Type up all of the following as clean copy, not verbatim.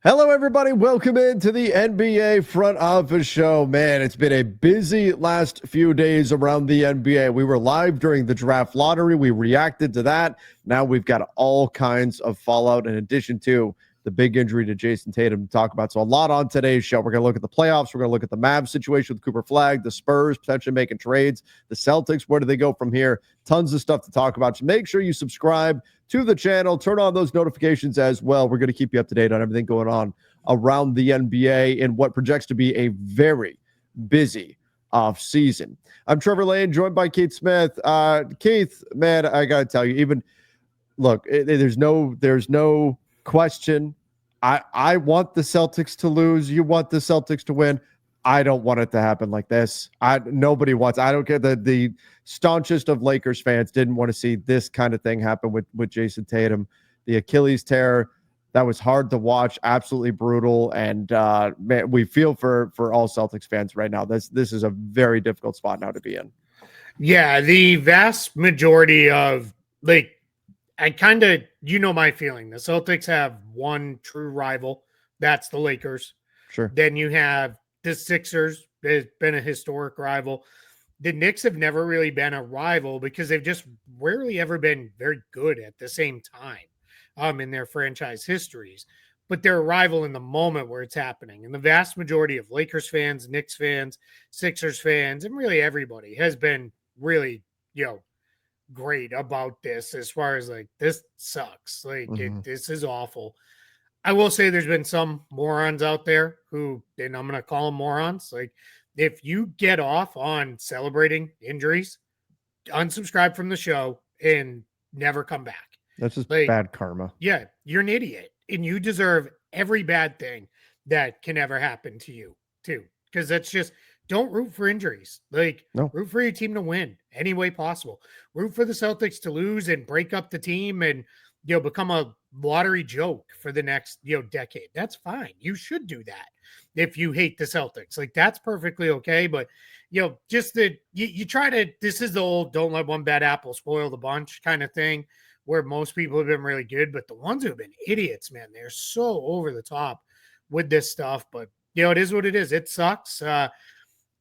Hello, everybody. Welcome into the NBA Front Office Show. Man, it's been a busy last few days around the NBA. We were live during the draft lottery. We reacted to that. Now we've got all kinds of fallout in addition to the big injury to Jayson Tatum to talk about. So a lot on today's show. We're going to look at the playoffs. We're going to look at the Mavs situation with Cooper Flagg, the Spurs potentially making trades, the Celtics. Where do they go from here? Tons of stuff to talk about. So make sure you subscribe to the channel. Turn on those notifications as well. We're going to keep you up to date on everything going on around the NBA in what projects to be a very busy off season. I'm Trevor Lane, joined by Keith Smith. Keith, man, I got to tell you, even look, there's no question. I want the Celtics to lose. You want the Celtics to win. I don't want it to happen like this. Nobody wants. I don't care. The staunchest of Lakers fans didn't want to see this kind of thing happen with Jayson Tatum. The Achilles tear, that was hard to watch, absolutely brutal. And man, we feel for all Celtics fans right now. This is a very difficult spot now to be in. Yeah, the vast majority of I kind of, my feeling. The Celtics have one true rival. That's the Lakers. Sure. Then you have the Sixers. Has been a historic rival. The Knicks have never really been a rival because they've just rarely ever been very good at the same time in their franchise histories. But they're a rival in the moment where it's happening. And the vast majority of Lakers fans, Knicks fans, Sixers fans, and really everybody has been really, great about this as far as this sucks. This is awful. I will say there's been some morons out there who, and I'm going to call them morons. If you get off on celebrating injuries, unsubscribe from the show and never come back. That's just bad karma. Yeah, you're an idiot and you deserve every bad thing that can ever happen to you too. Because that's just, don't root for injuries. No. Root for your team to win any way possible. Root for the Celtics to lose and break up the team and, become a lottery joke for the next, decade. That's fine. You should do that if you hate the Celtics. That's perfectly okay. But, just that you try to, this is the old don't let one bad apple spoil the bunch kind of thing where most people have been really good. But the ones who have been idiots, man, they're so over the top with this stuff. But, it is what it is. It sucks.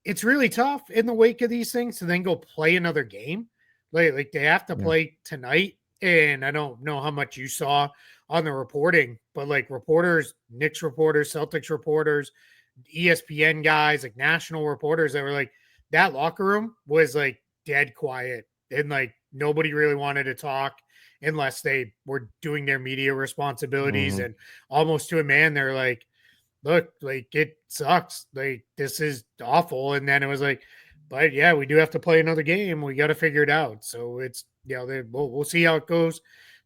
It's really tough in the wake of these things to then go play another game. They have to play tonight. And I don't know how much you saw on the reporting, but reporters, Knicks reporters, Celtics reporters, ESPN guys, national reporters that were that locker room was dead quiet. And nobody really wanted to talk unless they were doing their media responsibilities. Mm-hmm. And almost to a man, they're look, it sucks. This is awful. And then it was but yeah, we do have to play another game. We got to figure it out. So it's, we'll see how it goes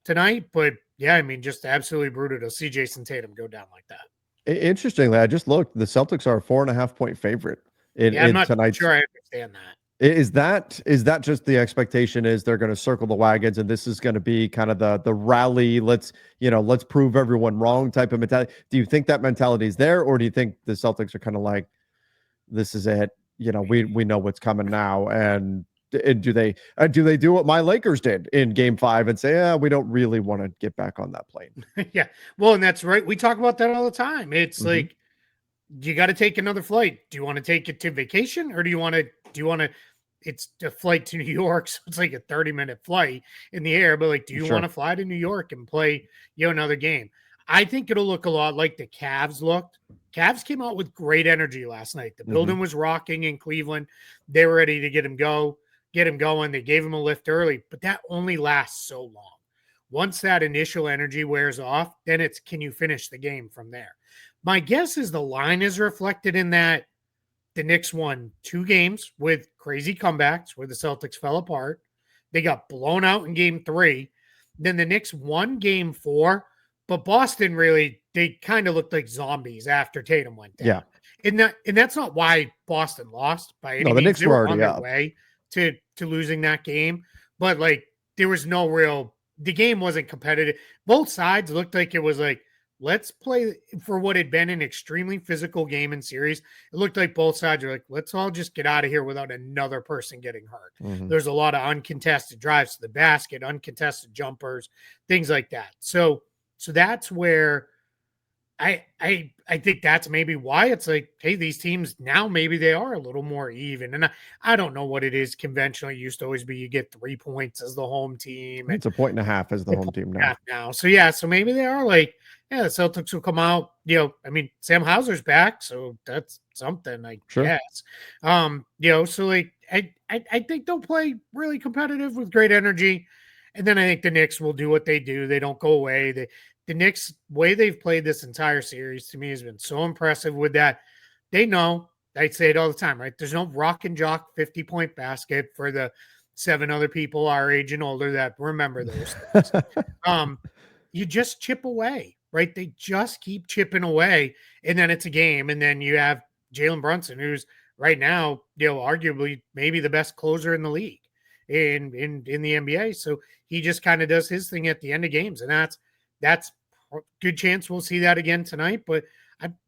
tonight. But yeah, I mean, just absolutely brutal to see Jayson Tatum go down like that. Interestingly, I just looked. The Celtics are a 4.5-point favorite I'm not tonight's. sure I understand that. Is that just the expectation is they're going to circle the wagons and this is going to be kind of the rally, let's prove everyone wrong type of mentality? Do you think that mentality is there, or do you think the Celtics are kind of this is it? We know what's coming now, and do they do what my Lakers did in Game 5 and say, yeah, we don't really want to get back on that plane? Yeah, well, and that's right. We talk about that all the time. It's you got to take another flight. Do you want to take it to vacation, or do you want to? It's a flight to New York, so it's a 30-minute flight in the air. But do you want to fly to New York and play another game? I think it'll look a lot like the Cavs looked. Cavs came out with great energy last night. The building was rocking in Cleveland. They were ready to get him going. They gave him a lift early, but that only lasts so long. Once that initial energy wears off, then it's, can you finish the game from there? My guess is the line is reflected in that the Knicks won 2 games with crazy comebacks where the Celtics fell apart. They got blown out in Game 3. Then the Knicks won Game 4. But Boston they kind of looked like zombies after Tatum went down. Yeah. And that's not why Boston lost by any means. The Knicks they were were already on up. their way to losing that game. But there was no real, the game wasn't competitive. Both sides looked like it was let's play for what had been an extremely physical game and series. It looked like both sides were let's all just get out of here without another person getting hurt. Mm-hmm. There's a lot of uncontested drives to the basket, uncontested jumpers, things like that. So that's where I think that's maybe why it's like, hey, these teams now maybe they are a little more even. And I don't know what it is. Conventionally, it used to always be you get 3 points as the home team, and It's a point and a half as the a home point team and a now. half now. So yeah, so maybe they are like, yeah, the Celtics will come out. I mean, Sam Hauser's back, so that's something, I Sure. guess. So like I think they'll play really competitive with great energy. And then I think the Knicks will do what they do. They don't go away. The Knicks way they've played this entire series to me has been so impressive with that. They know, I say it all the time, right? There's no rock and jock 50-point basket for the 7 other people our age and older that remember those things. You just chip away, right? They just keep chipping away, and then it's a game. And then you have Jalen Brunson, who's right now, arguably maybe the best closer in the league in the NBA. So he just kind of does his thing at the end of games, and that's good chance we'll see that again tonight. But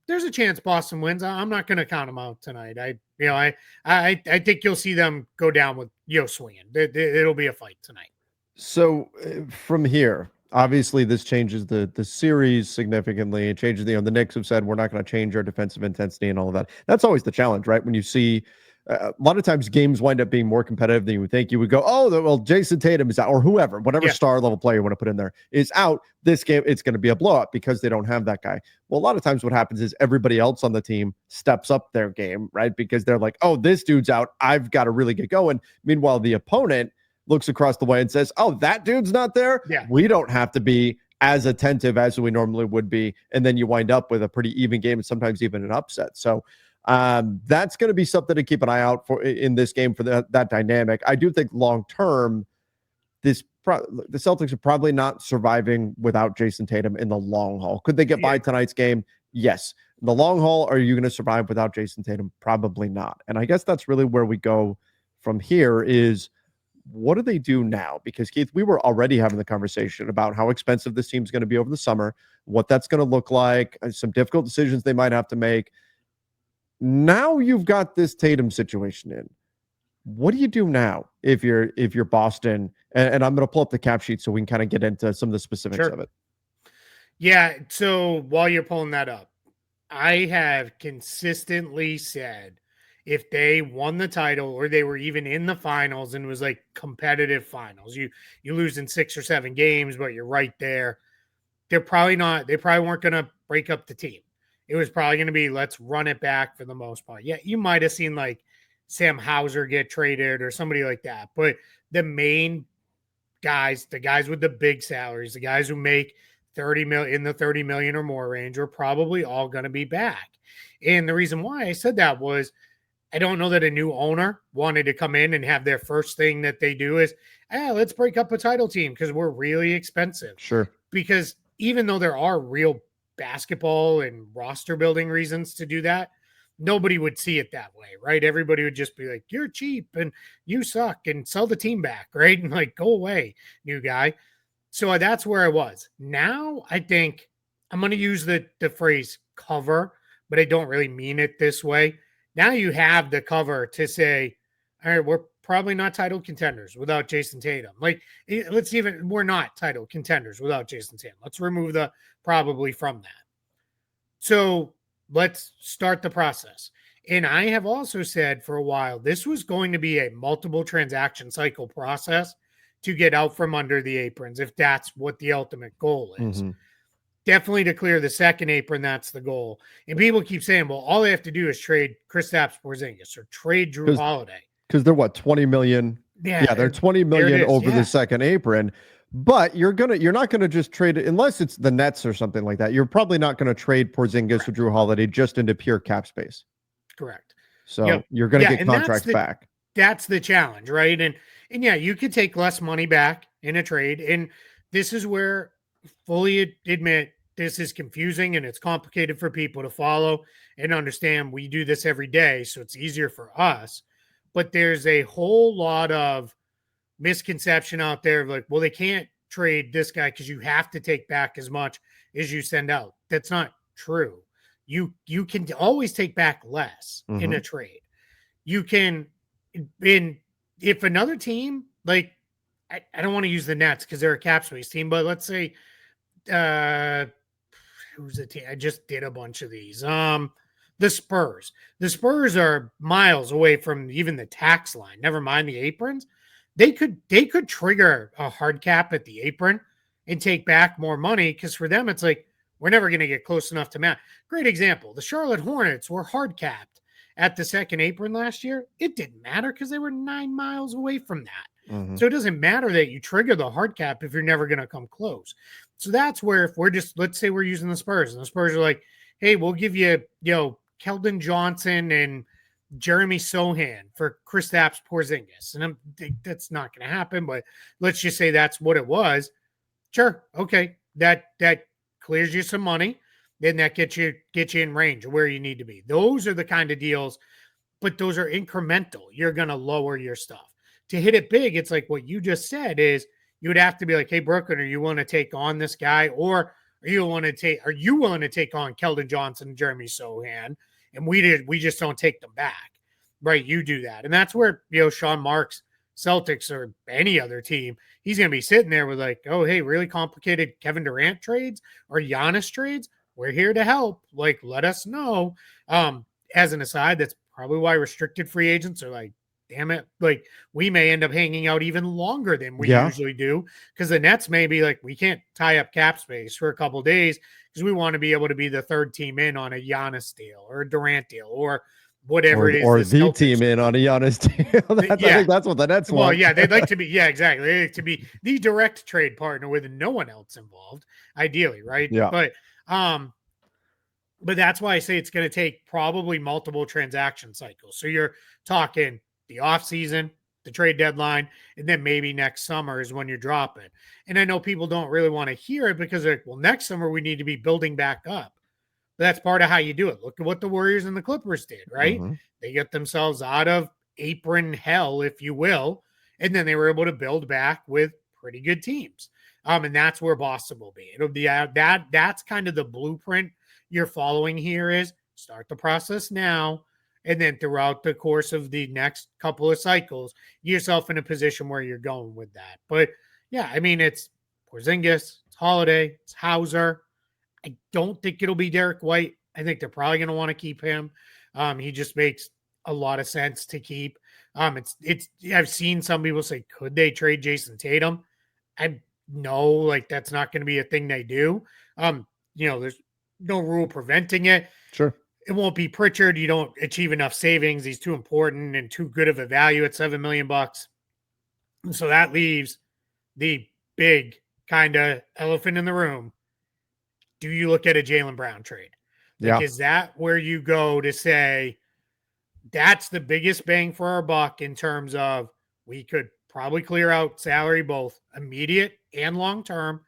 there's a chance Boston wins. I'm not going to count them out tonight. I think you'll see them go down with swinging. It'll be a fight tonight. So from here, obviously this changes the series significantly. It changes the Knicks have said we're not going to change our defensive intensity and all of that. That's always the challenge, right? When you see a lot of times games wind up being more competitive than you would think. You would go, oh, well, Jayson Tatum is out, or whoever, whatever star level player you want to put in there is out. This game, it's going to be a blowout because they don't have that guy. Well, a lot of times what happens is everybody else on the team steps up their game, right? Because they're like, oh, this dude's out. I've got to really get going. Meanwhile, the opponent looks across the way and says, oh, that dude's not there. Yeah. We don't have to be as attentive as we normally would be. And then you wind up with a pretty even game and sometimes even an upset. So that's going to be something to keep an eye out for in this game for that dynamic. I do think long term, the Celtics are probably not surviving without Jayson Tatum in the long haul. Could they get by tonight's game? Yes. In the long haul, are you going to survive without Jayson Tatum? Probably not. And I guess that's really where we go from here is what do they do now? Because Keith, we were already having the conversation about how expensive this team's going to be over the summer, what that's going to look like, some difficult decisions they might have to make. Now you've got this Tatum situation in. What do you do now if you're Boston? And I'm going to pull up the cap sheet so we can kind of get into some of the specifics of it. Yeah. So while you're pulling that up, I have consistently said if they won the title or they were even in the finals and it was like competitive finals, you lose in 6 or 7 games, but you're right there. They probably weren't going to break up the team. It was probably going to be, let's run it back for the most part. Yeah, you might have seen like Sam Hauser get traded or somebody like that. But the main guys, the guys with the big salaries, the guys who make 30 million in the 30 million or more range are probably all going to be back. And the reason why I said that was I don't know that a new owner wanted to come in and have their first thing that they do is, let's break up a title team because we're really expensive. Sure. Because even though there are real basketball and roster building reasons to do that, nobody would see it that way, right? Everybody would just be like, you're cheap and you suck and sell the team back, right? And like, go away, new guy. So that's where I was. Now I think I'm going to use the phrase cover, but I don't really mean it this way. Now you have the cover to say, all right, we're probably not title contenders without Jayson Tatum. Like, we're not title contenders without Jayson Tatum. Let's remove the probably from that. So let's start the process. And I have also said for a while, this was going to be a multiple transaction cycle process to get out from under the aprons, if that's what the ultimate goal is. Mm-hmm. Definitely to clear the second apron, that's the goal. And people keep saying, well, all they have to do is trade Kristaps Porzingis or trade Drew Holiday. Because they're what, 20 million? Yeah, they're 20 million over the second apron. But you're not gonna just trade it unless it's the Nets or something like that. You're probably not gonna trade Porzingis or Drew Holiday just into pure cap space. Correct. So you're gonna get contracts back. That's the challenge, right? And yeah, you could take less money back in a trade. And this is where fully admit this is confusing and it's complicated for people to follow and understand. We do this every day, so it's easier for us. But there's a whole lot of misconception out there of like, well, they can't trade this guy because you have to take back as much as you send out. That's not true. You can always take back less in a trade. You can, if another team, like, I don't want to use the Nets because they're a cap space team, but let's say who's the team? I just did a bunch of these. The Spurs. The Spurs are miles away from even the tax line. Never mind the aprons. They could trigger a hard cap at the apron and take back more money because for them it's like we're never going to get close enough to match. Great example. The Charlotte Hornets were hard capped at the second apron last year. It didn't matter because they were 9 miles away from that. Mm-hmm. So it doesn't matter that you trigger the hard cap if you're never going to come close. So that's where if we're just, let's say we're using the Spurs and the Spurs are like, hey, we'll give you, Keldon Johnson and Jeremy Sohan for Kristaps Porzingis. And that's not going to happen, but let's just say that's what it was. Sure. Okay. That clears you some money. Then that gets you in range of where you need to be. Those are the kind of deals, but those are incremental. You're going to lower your stuff. To hit it big, it's like what you just said is you would have to be like, hey, Brooklyn, are you willing to take on this guy? Or are you willing to take on Keldon Johnson and Jeremy Sohan? And we just don't take them back. Right. You do that. And that's where, Sean Marks, Celtics or any other team, he's going to be sitting there with like, oh, hey, really complicated Kevin Durant trades or Giannis trades. We're here to help. Like, let us know. As an aside, that's probably why restricted free agents are like, damn it. Like, we may end up hanging out even longer than we usually do because the Nets may be like, we can't tie up cap space for a couple of days because we want to be able to be the third team in on a Giannis deal or a Durant deal or whatever it is. Or the team in on a Giannis deal. I think that's what the Nets want. Well, yeah, they'd like to be. Yeah, exactly. They'd like to be the direct trade partner with no one else involved, ideally, right? Yeah. But that's why I say it's going to take probably multiple transaction cycles. So you're talking the offseason, the trade deadline, and then maybe next summer is when you're dropping. And I know people don't really want to hear it because they're like, well, next summer we need to be building back up. But that's part of how you do it. Look at what the Warriors and the Clippers did, right? Mm-hmm. They get themselves out of apron hell, if you will, and then they were able to build back with pretty good teams. And that's where Boston will be. It'll be that's kind of the blueprint you're following here is start the process now. And then throughout the course of the next couple of cycles, get yourself in a position where you're going with that. But yeah, I mean, it's Porzingis, it's Holiday, it's Hauser. I don't think it'll be Derek White. I think they're probably going to want to keep him. He just makes a lot of sense to keep. I've seen some people say, could they trade Jayson Tatum? I know, like that's not going to be a thing they do. There's no rule preventing it. Sure. It won't be Pritchard. You don't achieve enough savings. He's too important and too good of a value at $7 million. And so that leaves the big kind of elephant in the room. Do you look at a Jaylen Brown trade? Like, is that where you go to say that's the biggest bang for our buck in terms of we could probably clear out salary, both immediate and long-term,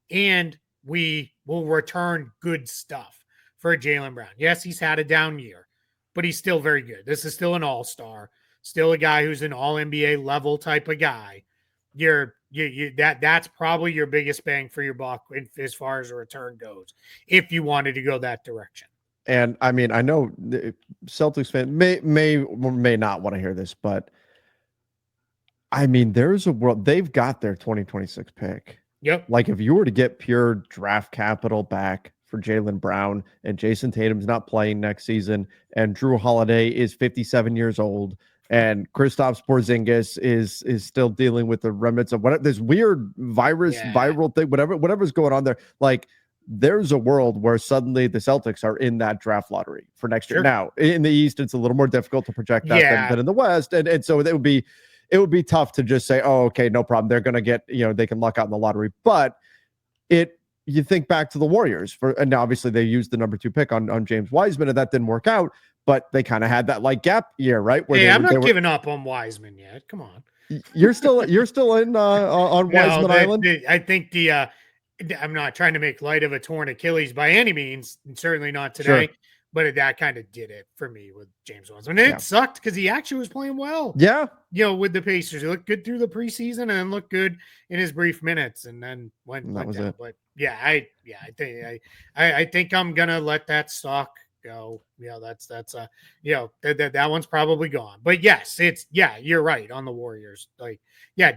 and we will return good stuff for Jaylen Brown. Yes, he's had a down year, but he's still very good. This is still an all-star, still a guy who's an all-NBA level type of guy. That's probably your biggest bang for your buck as far as a return goes, if you wanted to go that direction. And I mean, I know Celtics fan may or may not want to hear this, but I mean, there's a world they've got their 2026 pick. Yep. Like if you were to get pure draft capital back for Jaylen Brown and Jayson Tatum's not playing next season and Drew Holiday is 57 years old and Kristaps Porzingis is still dealing with the remnants of whatever this weird viral thing, whatever's going on there. Like there's a world where suddenly the Celtics are in that draft lottery for next year. Now in the East, it's a little more difficult to project that than in the West. And so it would be tough to just say, oh, okay, no problem. They're going to get, they can luck out in the lottery. But you think back to the Warriors and obviously they used the number 2 pick on James Wiseman and that didn't work out, but they kind of had that like gap year, right? Where I'm not giving up on Wiseman yet. Come on. You're still in on Wiseman Island. I think I'm not trying to make light of a torn Achilles by any means, and certainly not today. Sure. But that kind of did it for me with James Wiseman. And it sucked because he actually was playing well. Yeah. With the Pacers. He looked good through the preseason and then looked good in his brief minutes and then went down. It. But I think I'm gonna let that stock go. That one's probably gone. But yes, you're right on the Warriors. Like,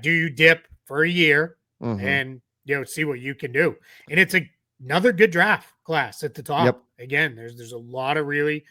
do you dip for a year and see what you can do? And it's another good draft class at the top. Yep. Again, there's a lot of really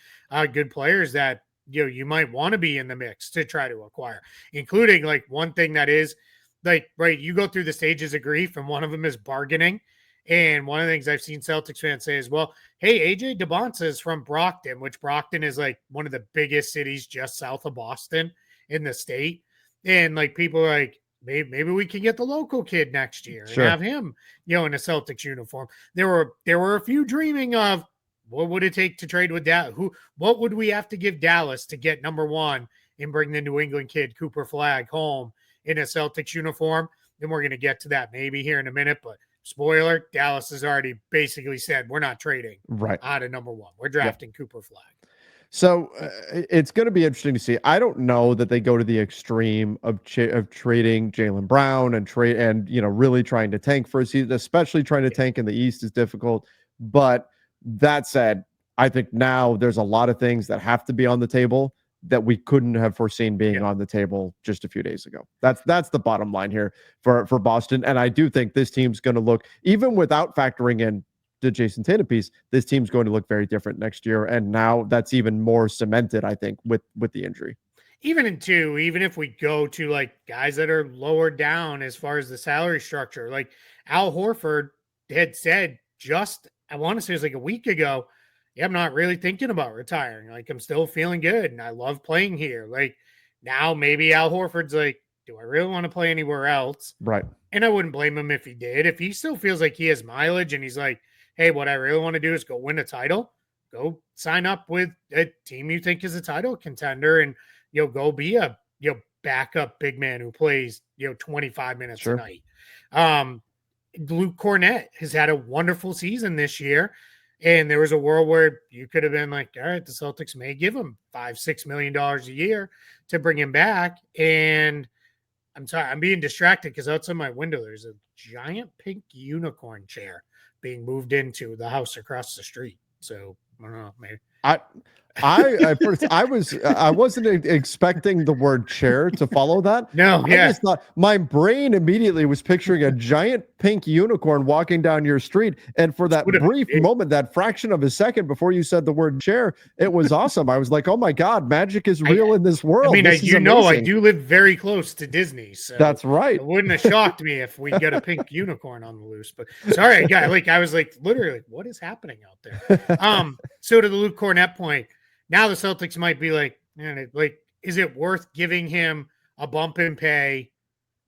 good players that you might want to be in the mix to try to acquire, including like one thing that is like, right, you go through the stages of grief, and one of them is bargaining. And one of the things I've seen Celtics fans say is, well, hey, AJ DeBonsa is from Brockton, which Brockton is like one of the biggest cities just south of Boston in the state. And like people are like, maybe we can get the local kid next year and have him, in a Celtics uniform. There were a few dreaming of what would it take to trade with Dallas? What would we have to give Dallas to get number one and bring the New England kid Cooper Flagg home in a Celtics uniform? Then we're going to get to that maybe here in a minute, but spoiler, Dallas has already basically said we're not trading out of number one. We're drafting Cooper Flagg. So it's going to be interesting to see. I don't know that they go to the extreme of trading Jaylen Brown and really trying to tank for a season, especially trying to tank in the East is difficult. But that said, I think now there's a lot of things that have to be on the table that we couldn't have foreseen being on the table just a few days ago. That's the bottom line here for Boston. And I do think this team's going to look, even without factoring in the Jayson Tatum piece, this team's going to look very different next year. And now that's even more cemented, I think, with the injury. Even if we go to like guys that are lower down as far as the salary structure, like Al Horford had said I want to say it was like a week ago, I'm not really thinking about retiring. Like, I'm still feeling good and I love playing here. Like, now maybe Al Horford's like, do I really want to play anywhere else? Right. And I wouldn't blame him if he did. If he still feels like he has mileage and he's like, hey, what I really want to do is go win a title, go sign up with a team you think is a title contender and, go be a, backup big man who plays, 25 minutes a night. Luke Cornett has had a wonderful season this year. And there was a world where you could have been like, all right, the Celtics may give him $5-6 million a year to bring him back. And I'm sorry, I'm being distracted because outside my window, there's a giant pink unicorn chair being moved into the house across the street. So I don't know, maybe. I wasn't expecting the word chair to follow that. No, I just thought my brain immediately was picturing a giant pink unicorn walking down your street. And for that brief moment, that fraction of a second before you said the word chair, it was awesome. I was like, oh my God, magic is real in this world. I mean, I do live very close to Disney. So that's right. It wouldn't have shocked me if we get a pink unicorn on the loose. But sorry, I was like literally, what is happening out there? So to the Luke Cornett point, now the Celtics might be like, man, is it worth giving him a bump in pay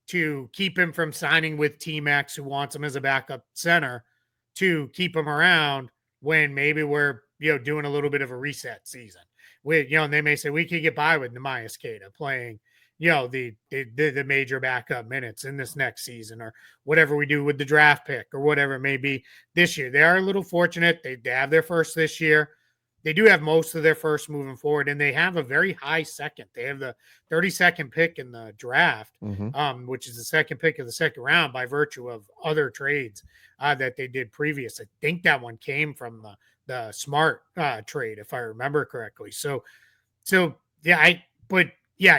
to keep him from signing with Team X, who wants him as a backup center, to keep him around when maybe we're doing a little bit of a reset season? And they may say we could get by with Nemias Queta playing the major backup minutes in this next season, or whatever we do with the draft pick, or whatever it may be this year. They are a little fortunate. They have their first this year. They do have most of their first moving forward, and they have a very high second. They have the 32nd pick in the draft, which is the second pick of the second round by virtue of other trades that they did previous. I think that one came from the Smart trade, if I remember correctly. So yeah,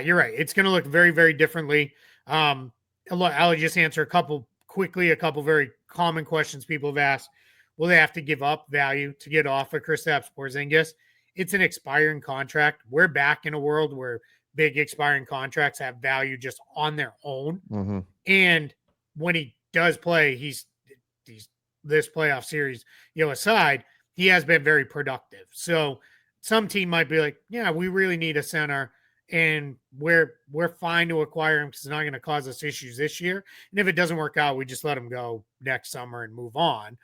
you're right. It's going to look very, very differently. I'll just answer a couple very common questions people have asked. Will they have to give up value to get off of Kristaps Porzingis? It's an expiring contract. We're back in a world where big expiring contracts have value just on their own. Mm-hmm. And when he does play, he's this playoff series, aside, he has been very productive. So some team might be like, yeah, we really need a center, and we're fine to acquire him because it's not going to cause us issues this year. And if it doesn't work out, we just let him go next summer and move on.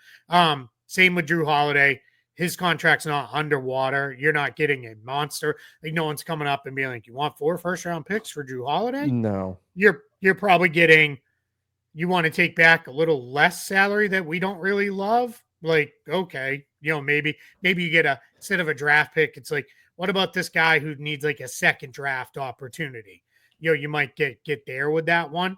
Same with Drew Holiday. His contract's not underwater. You're not getting a monster. Like, no one's coming up and being like, you want 4 first-round picks for Drew Holiday? No. You're probably getting, you want to take back a little less salary that we don't really love. Like, okay, maybe you get instead of a draft pick, it's like, what about this guy who needs like a second draft opportunity? You might get there with that one.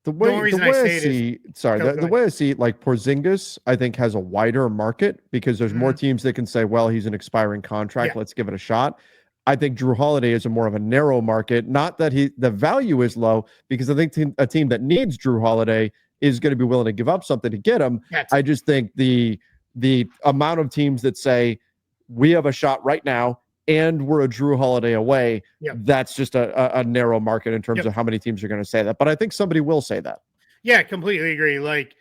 The way I see it, like Porzingis, I think has a wider market because there's more teams that can say, well, he's an expiring contract. Let's give it a shot. I think Drew Holiday is a more of a narrow market. Not that the value is low, because I think a team that needs Drew Holiday is going to be willing to give up something to get him. I just think the the amount of teams that say we have a shot right now and we're a Drew Holiday away, that's just a narrow market in terms of how many teams are going to say that. But I think somebody will say that. Yeah, completely agree. Like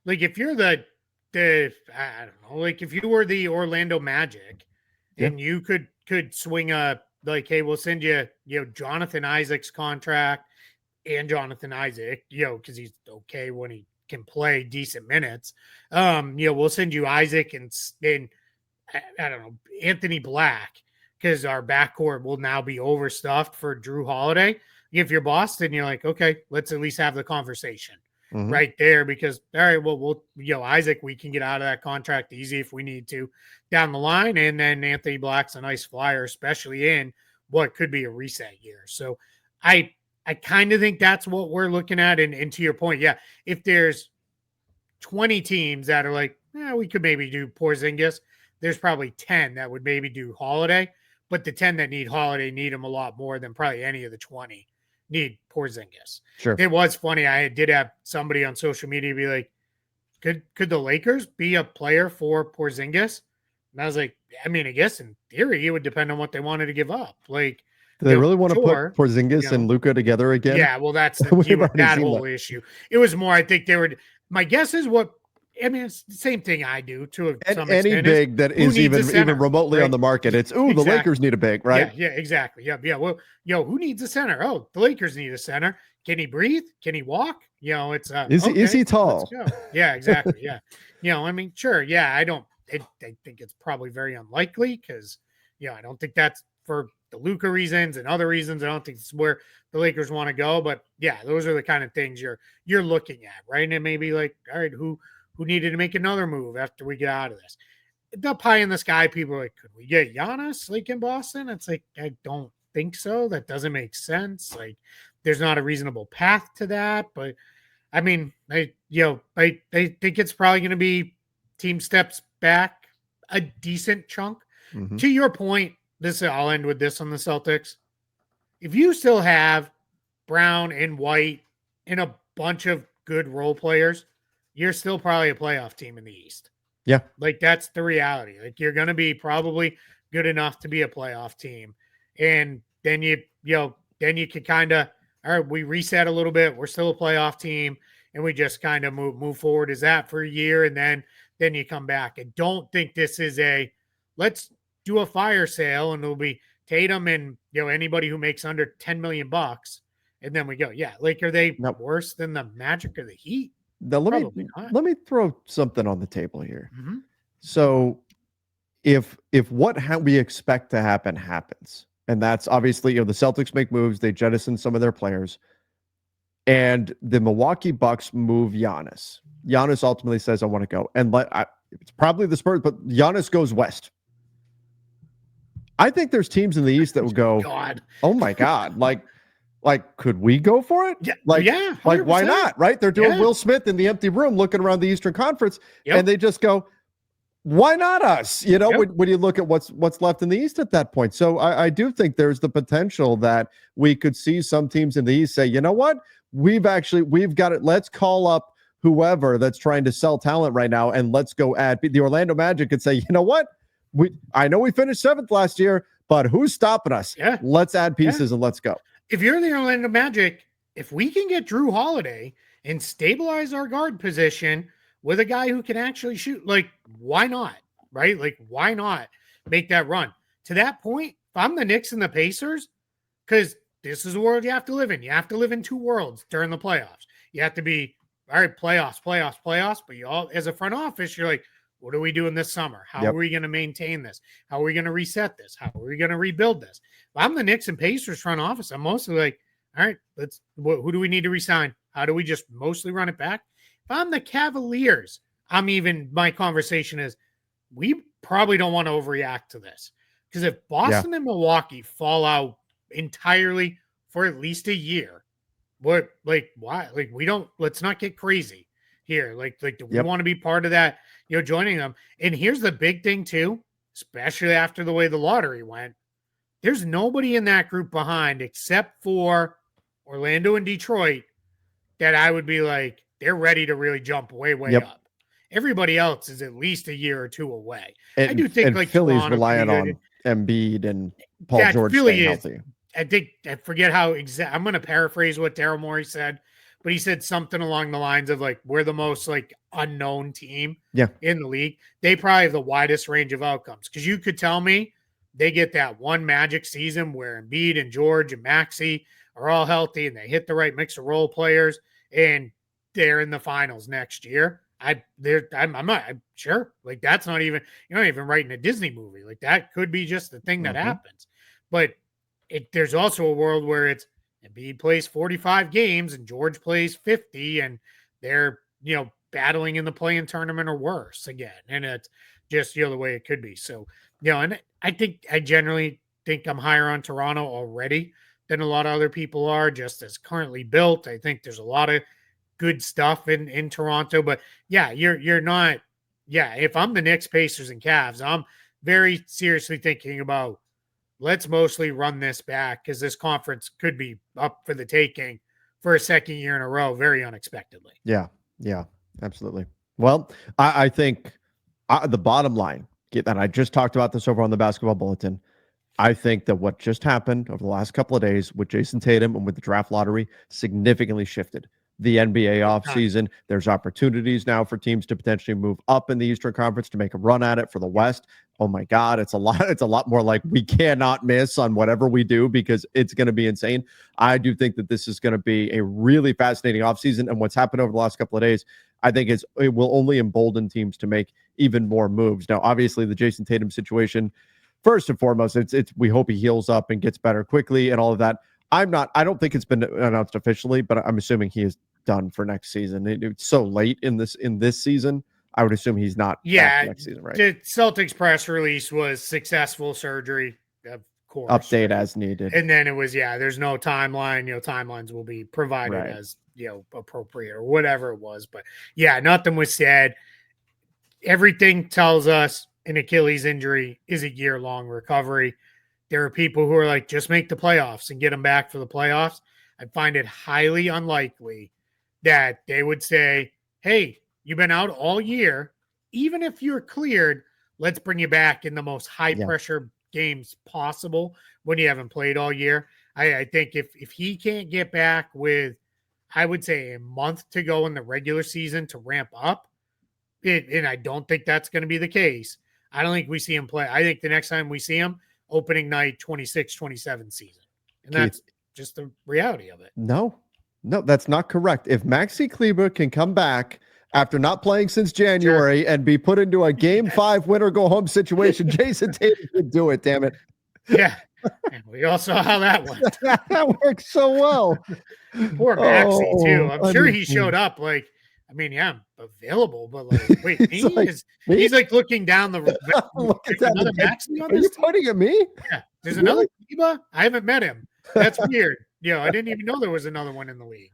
if you're the I don't know, like if you were the Orlando Magic and you could swing a like, hey, we'll send you, Jonathan Isaac's contract and Jonathan Isaac, because he's okay when he can play decent minutes. We'll send you Isaac and I don't know, Anthony Black, because our backcourt will now be overstuffed for Drew Holiday. If you're Boston, you're like, okay, let's at least have the conversation right there, because all right, well, Isaac, we can get out of that contract easy if we need to down the line. And then Anthony Black's a nice flyer, especially in what could be a reset year. So I kind of think that's what we're looking at. And to your point, if there's 20 teams that are like, we could maybe do Porzingis, there's probably 10 that would maybe do Holiday, but the 10 that need Holiday need him a lot more than probably any of the 20 need Porzingis. Sure. It was funny. I did have somebody on social media be like, could the Lakers be a player for Porzingis? And I was like, I mean, I guess in theory, it would depend on what they wanted to give up. Like, do they really want to put Porzingis and Luka together again? Yeah, well, that's that whole issue. It was more, I think they were, my guess is it's the same thing I do to some extent. Any big that is even remotely on the market, it's, the Lakers need a big, right? Yeah, exactly. Yeah. Well, who needs a center? Oh, the Lakers need a center. Can he breathe? Can he walk? It's is he tall? Yeah, exactly. Yeah. Sure. Yeah, I think it's probably very unlikely because, I don't think that's for the Luka reasons and other reasons. I don't think it's where the Lakers want to go. But yeah, those are the kind of things you're looking at, right? And it may be like, all right, who needed to make another move after we get out of this? The pie in the sky people are like, could we get Giannis like in Boston? It's like, I don't think so. That doesn't make sense. Like, there's not a reasonable path to that. But I mean, I think it's probably going to be team steps back a decent chunk. To your point, I'll end with this on the Celtics. If you still have Brown and White and a bunch of good role players, you're still probably a playoff team in the East. Yeah. Like, that's the reality. Like, you're going to be probably good enough to be a playoff team. And then you could kind of, all right, we reset a little bit. We're still a playoff team. And we just kind of move forward as that for a year. And then you come back. And don't think this is let's do a fire sale and it'll be Tatum and, anybody who makes under $10 million. And then we go, like, are they worse than the Magic or the Heat? Now, let me throw something on the table here. So if what we expect to happen happens, and that's obviously, the Celtics make moves, they jettison some of their players, and the Milwaukee Bucks move Giannis. Giannis ultimately says, I want to go. And it's probably the Spurs, but Giannis goes west. I think there's teams in the East that will go, oh my God, like, could we go for it? Yeah, like, why not? Right? They're doing Will Smith in the empty room, looking around the Eastern Conference, and they just go, why not us? When you look at what's left in the East at that point. So I do think there's the potential that we could see some teams in the East say, you know what? We've got it. Let's call up whoever that's trying to sell talent right now, and let's go add. The Orlando Magic could say, you know what? I know we finished 7th last year, but who's stopping us? Yeah. Let's add pieces and let's go. If you're the Orlando Magic, if we can get Drew Holiday and stabilize our guard position with a guy who can actually shoot, like, why not? Right? Like, why not make that run? To that point, if I'm the Knicks and the Pacers, because this is the world you have to live in. You have to live in two worlds during the playoffs. You have to be, all right, playoffs. But you all, as a front office, you're like, what are we doing this summer? How are we going to maintain this? How are we going to reset this? How are we going to rebuild this? If I'm the Knicks and Pacers front office, I'm mostly like, all right, who do we need to resign? How do we just mostly run it back? If I'm the Cavaliers, my conversation is, we probably don't want to overreact to this. Because if Boston and Milwaukee fall out entirely for at least a year, why? Like, let's not get crazy here. Like, do we want to be part of that, joining them? And here's the big thing too, especially after the way the lottery went, there's nobody in that group behind except for Orlando and Detroit that I would be like, they're ready to really jump way up. Everybody else is at least a year or two away. I And do think like Philly's Toronto could be relying good. on Embiid and Paul Yeah, George staying Philly is. healthy. I think I forget how exact. I'm going to paraphrase what Daryl Morey said, but he said something along the lines of like, we're the most like unknown team Yeah. in the league. They probably have the widest range of outcomes, because you could tell me they get that one magic season where Embiid and George and Maxey are all healthy and they hit the right mix of role players and they're in the finals next year. I'm sure, like, that's not even, you're not even writing a Disney movie. Like, that could be just the thing that happens. But there's also a world where it's Embiid plays 45 games and George plays 50, and they're, battling in the play-in tournament or worse again. And it's just, the way it could be. So, and I generally think I'm higher on Toronto already than a lot of other people are, just as currently built. I think there's a lot of good stuff in Toronto, but yeah, you're not. Yeah, if I'm the Knicks, Pacers, and Cavs, I'm very seriously thinking about, let's mostly run this back, because this conference could be up for the taking for a second year in a row, very unexpectedly. Yeah, absolutely. Well, I think the bottom line, and I just talked about this over on the Basketball Bulletin. I think that what just happened over the last couple of days with Jayson Tatum and with the draft lottery significantly shifted the NBA offseason. There's opportunities now for teams to potentially move up in the Eastern Conference to make a run at it for the West. Oh my God, it's a lot more like we cannot miss on whatever we do, because it's going to be insane. I do think that this is going to be a really fascinating offseason, and what's happened over the last couple of days, I think it will only embolden teams to make even more moves. Now, obviously, the Jayson Tatum situation, first and foremost, it's we hope he heals up and gets better quickly and all of that. I don't think it's been announced officially, but I'm assuming he is done for next season. It's so late in this season. I would assume he's not back next season, right? The Celtics press release was successful surgery, of course. Update as needed. And then it was, there's no timeline. Timelines will be provided as, appropriate or whatever it was. But yeah, nothing was said. Everything tells us an Achilles injury is a year-long recovery. There are people who are like, just make the playoffs and get them back for the playoffs. I find it highly unlikely that they would say, hey, you've been out all year. Even if you're cleared, let's bring you back in the most high-pressure games possible when you haven't played all year. I think if he can't get back with, I would say, a month to go in the regular season to ramp up, and I don't think that's going to be the case. I don't think we see him play. I think the next time we see him, opening night 26-27 season. And that's just the reality of it. No, that's not correct. If Maxi Kleber can come back after not playing since January and be put into a game 5 win or go home situation, Jayson Tatum can do it, damn it. Yeah. And we all saw how that went. That worked so well. Poor Maxi, too. I'm sure he showed up like, I'm available, but like, wait, he's like looking down the another Maxi on this. Are you pointing at me? Yeah. There's another Kleber. I haven't met him. That's weird. I didn't even know there was another one in the league.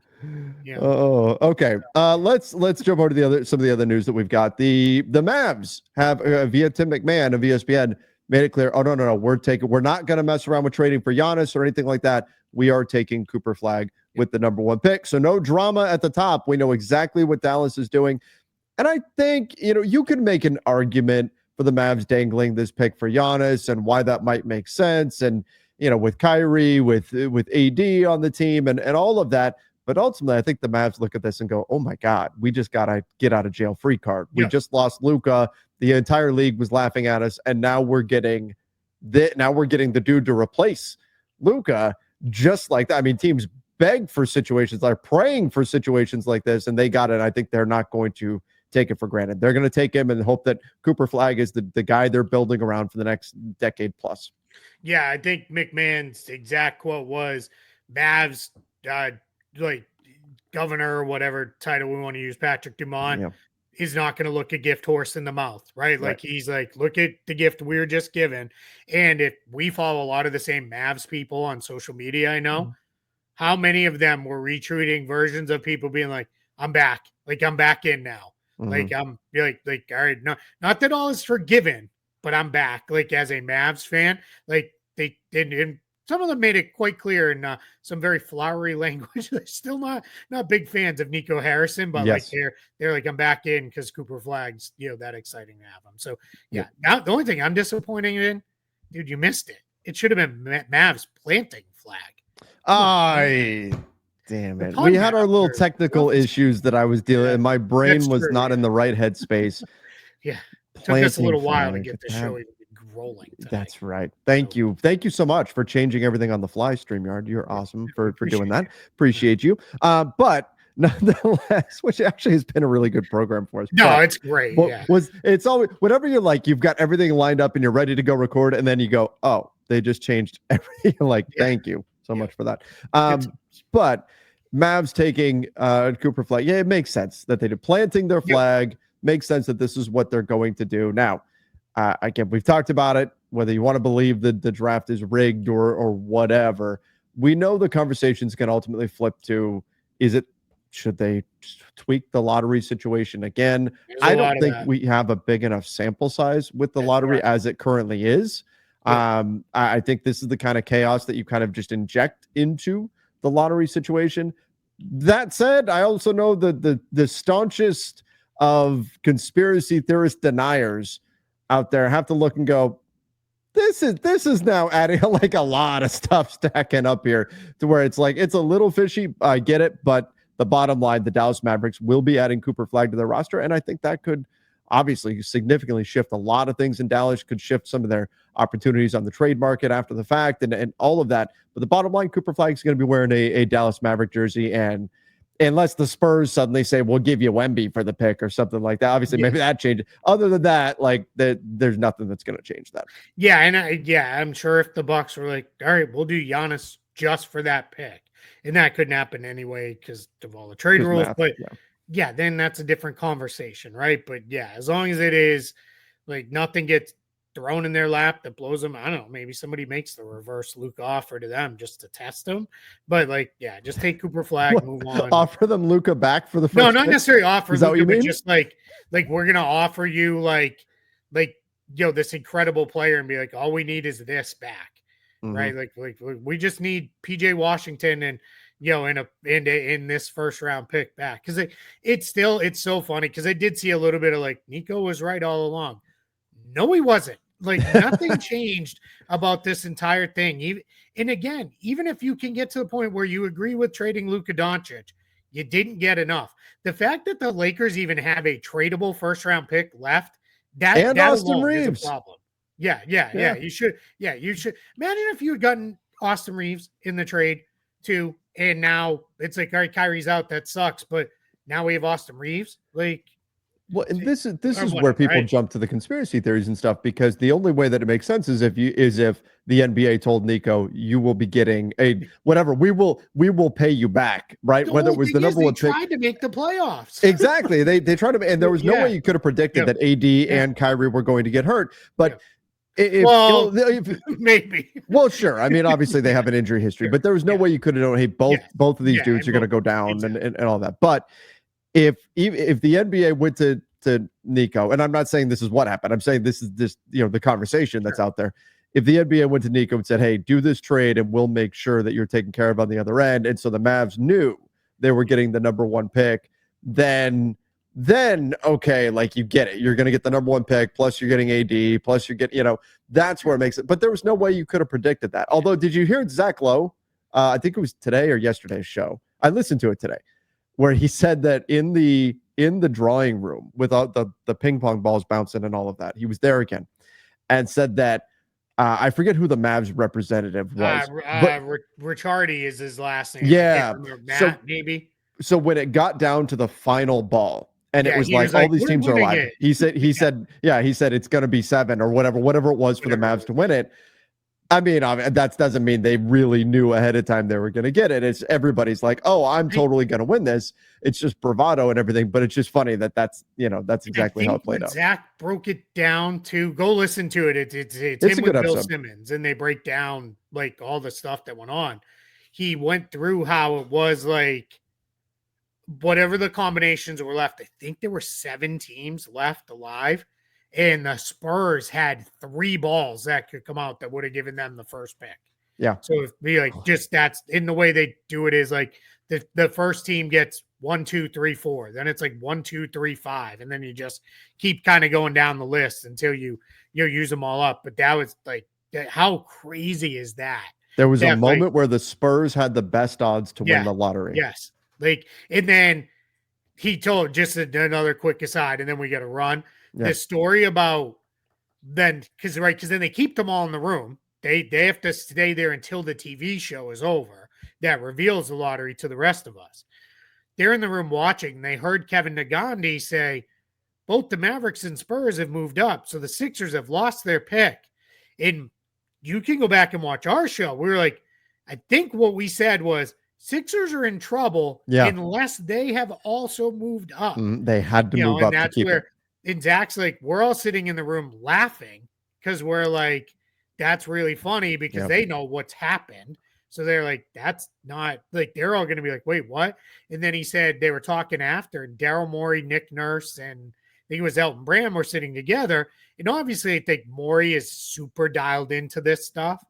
Yeah. Oh, okay. Let's jump over to some of the other news that we've got. The Mavs have via Tim McMahon of ESPN made it clear. Oh no, we're not going to mess around with trading for Giannis or anything like that. We are taking Cooper Flagg with the number 1 pick. So no drama at the top. We know exactly what Dallas is doing, and I think you can make an argument for the Mavs dangling this pick for Giannis and why that might make sense. And with Kyrie, with AD on the team and all of that. But ultimately, I think the Mavs look at this and go, oh my God, we just got a get out of jail free card. We just lost Luka. The entire league was laughing at us. And now we're getting the dude to replace Luka just like that. I mean, teams beg for situations, like praying for situations like this, and they got it. I think they're not going to take it for granted. They're going to take him and hope that Cooper Flagg is the guy they're building around for the next decade plus. Yeah, I think McMahon's exact quote was, Mavs, like governor or whatever title we want to use, Patrick Dumont, is not going to look a gift horse in the mouth, right? Like he's like, look at the gift we were just given. And if we follow a lot of the same Mavs people on social media, I know how many of them were retweeting versions of people being like, I'm back. Like, I'm back in now. Like, I'm like, all right, not that all is forgiven, but I'm back. Like, as a Mavs fan, like they didn't some of them made it quite clear in some very flowery language. They're still not big fans of Nico Harrison, but like Yes. they're like, I'm back in because Cooper Flagg's that exciting to have him. So yeah, Yep. now the only thing I'm disappointed in, dude, you missed it. It should have been Mavs planting Flagg. Damn The it. pun We had our little master. technical issues that I was dealing, and my brain That's was true, not in the right headspace. Yeah. Took us a Planting little while to Flagg. get the show even rolling tonight. That's right. Thank you. Thank you so much for changing everything on the fly, StreamYard. You're awesome for doing that. Appreciate you. But nonetheless, which actually has been a really good program for us. No, but it's great. It's always whenever you're like, you've got everything lined up and you're ready to go record, and then you go, oh, they just changed everything. Like, thank you so much for that. But Mavs taking Cooper Flagg. Yeah, it makes sense that they did planting their flag. Makes sense that this is what they're going to do. Now, again, we've talked about it, whether you want to believe that the draft is rigged or whatever. We know the conversations can ultimately flip to, should they tweak the lottery situation again? I don't think we have a big enough sample size with the lottery as it currently is. I think this is the kind of chaos that you kind of just inject into the lottery situation. That said, I also know that the staunchest of conspiracy theorist deniers out there have to look and go, this is now adding like a lot of stuff stacking up here to where it's like, it's a little fishy. I get it, but the bottom line, the Dallas Mavericks will be adding Cooper Flagg to their roster, and I think that could obviously significantly shift a lot of things in Dallas, could shift some of their opportunities on the trade market after the fact and all of that. But the bottom line, Cooper Flagg is going to be wearing a Dallas Maverick jersey, and unless the Spurs suddenly say, we'll give you Wemby for the pick or something like that, obviously maybe that changes. Other than that, like there's nothing that's going to change that. Yeah, and I'm sure if the Bucks were like, all right, we'll do Giannis just for that pick, and that couldn't happen anyway because of all the trade rules. But then that's a different conversation, right? But yeah, as long as it is like nothing gets thrown in their lap that blows them, I don't know, maybe somebody makes the reverse Luka offer to them just to test them. But like, yeah, just take Cooper Flagg, move on. Offer them Luka back for the first No, not necessarily offer Luka, but just like we're gonna offer you like this incredible player and be like, all we need is this back. Right? Like we just need PJ Washington and in this first round pick back. Because it's so funny because I did see a little bit of like Nico was right all along. No, he wasn't. Like nothing changed about this entire thing. Even if you can get to the point where you agree with trading Luka Doncic, you didn't get enough. The fact that the Lakers even have a tradable first round pick left, that Austin Reeves is a problem. Yeah. You should. Imagine if you had gotten Austin Reeves in the trade too, and now it's like, all right, Kyrie's out. That sucks. But now we have Austin Reeves. Like, well, and this is where people jump to the conspiracy theories and stuff, because the only way that it makes sense is if the NBA told Nico, you will be getting whatever, we will pay you back, right? Whether it was the number one pick. They tried to make the playoffs. Exactly. They tried to, and there was no way you could have predicted that AD and Kyrie were going to get hurt. But if maybe. Well, sure. I mean, obviously they have an injury history, but there was no way you could have known, hey, both of these dudes are going to go down and all that. But if the NBA went to Nico, and I'm not saying this is what happened, I'm saying this is just the conversation that's out there. If the NBA went to Nico and said, hey, do this trade and we'll make sure that you're taken care of on the other end, and so the Mavs knew they were getting the number one pick, then okay, like you get it. You're going to get the number one pick, plus you're getting AD, plus you get, that's where it makes it. But there was no way you could have predicted that. Although, did you hear Zach Lowe? I think it was today or yesterday's show. I listened to it today, where he said that in the drawing room with all the ping pong balls bouncing and all of that, he was there again and said that I forget who the Mavs representative was. Ricciardi is his last name. Yeah. Matt, maybe. So when it got down to the final ball, and it was like all these teams are alive, he said it's going to be 7 or whatever it was for the Mavs to win it. I mean, that doesn't mean they really knew ahead of time they were going to get it. It's everybody's like, oh, I'm totally going to win this. It's just bravado and everything. But it's just funny that's exactly how it played out. Zach broke it down to go listen to it. It's him with Bill Simmons, and they break down like all the stuff that went on. He went through how it was like whatever the combinations were left. I think there were 7 teams left alive. And the Spurs had 3 balls that could come out that would have given them the first pick. Yeah. So if be like just that's in the way they do it is like the first team gets 1, 2, 3, 4. Then it's like 1, 2, 3, 5, and then you just keep kind of going down the list until you use them all up. But that was like how crazy is that? There was a That, moment where the Spurs had the best odds to win yeah, the lottery. yes. Like, and then he told just another quick aside, and then we got to run Yeah. the story about then because then they keep them all in the room. They have to stay there until the TV show is over that reveals the lottery to the rest of us. They're in the room watching. And they heard Kevin Nagandi say both the Mavericks and Spurs have moved up, so the Sixers have lost their pick. And you can go back and watch our show. We were like, I think what we said was Sixers are in trouble unless they have also moved up. They had to move up to keep it. And Zach's like, we're all sitting in the room laughing because we're like, that's really funny because they know what's happened. So they're like, that's not like, they're all going to be like, wait, what? And then he said they were talking after, and Daryl Morey, Nick Nurse, and I think it was Elton Brand were sitting together. And obviously, I think Morey is super dialed into this stuff.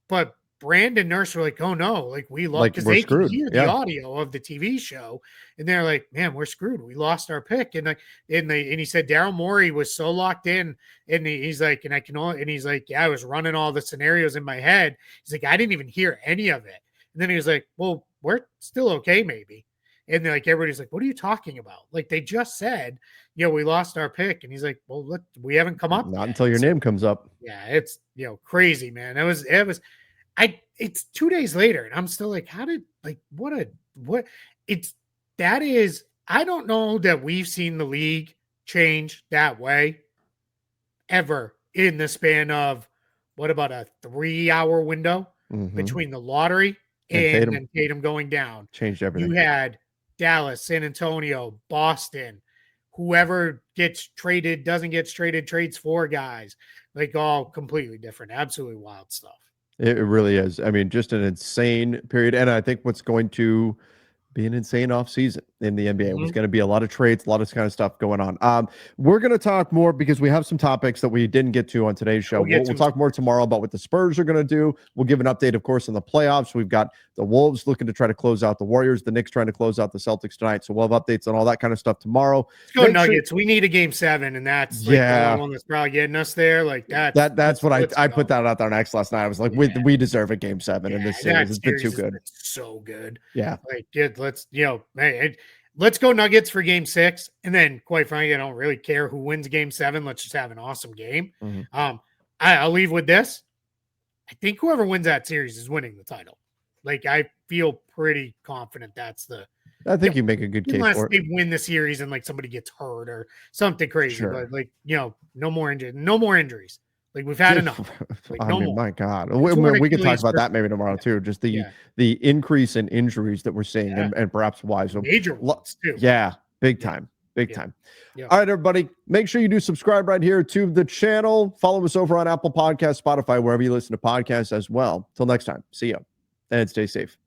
But Brand and Nurse were like, oh no, like we lost because they can hear the audio of the TV show, and they're like, man, we're screwed. We lost our pick. And he said Daryl Morey was so locked in, and he's like, he's like, yeah, I was running all the scenarios in my head. He's like, I didn't even hear any of it. And then he was like, well, we're still okay, maybe. And then like everybody's like, what are you talking about? Like they just said, we lost our pick. And he's like, well, look, we haven't come up not yet. Until your name comes up. Yeah, it's crazy, man. It's 2 days later, and I'm still like, how did I don't know that we've seen the league change that way ever in the span of what about a 3-hour window between the lottery and Tatum going down. Changed everything. You had Dallas, San Antonio, Boston, whoever gets traded, doesn't get traded, trades 4 guys, like all completely different, absolutely wild stuff. It really is. I mean, just an insane period. And I think what's going to be an insane offseason in the NBA. There's going to be a lot of trades, a lot of kind of stuff going on. We're going to talk more because we have some topics that we didn't get to on today's show. We'll talk more tomorrow about what the Spurs are going to do. We'll give an update, of course, on the playoffs. We've got the Wolves looking to try to close out the Warriors, the Knicks trying to close out the Celtics tonight. So we'll have updates on all that kind of stuff tomorrow. Let's go Nuggets. We need a game 7, and that's the one that's probably getting us there. Like that's what I put that out there on X last night. I was like, we deserve a game 7 in this series. It's been too good. So good. Yeah. Like, let's let's go Nuggets for game 6. And then quite frankly, I don't really care who wins game 7. Let's just have an awesome game. I'll leave with this. I think whoever wins that series is winning the title. Like, I feel pretty confident I think you make a good case unless for it. they win the series and like somebody gets hurt or something crazy. Sure. But like, no more injuries. Like we've had enough. Like, my God, we can talk about that maybe tomorrow too. Just the increase in injuries that we're seeing and perhaps why. So major ones too. Yeah, big time. Yeah. All right, everybody, make sure you do subscribe right here to the channel. Follow us over on Apple Podcasts, Spotify, wherever you listen to podcasts as well. Till next time, see you and stay safe.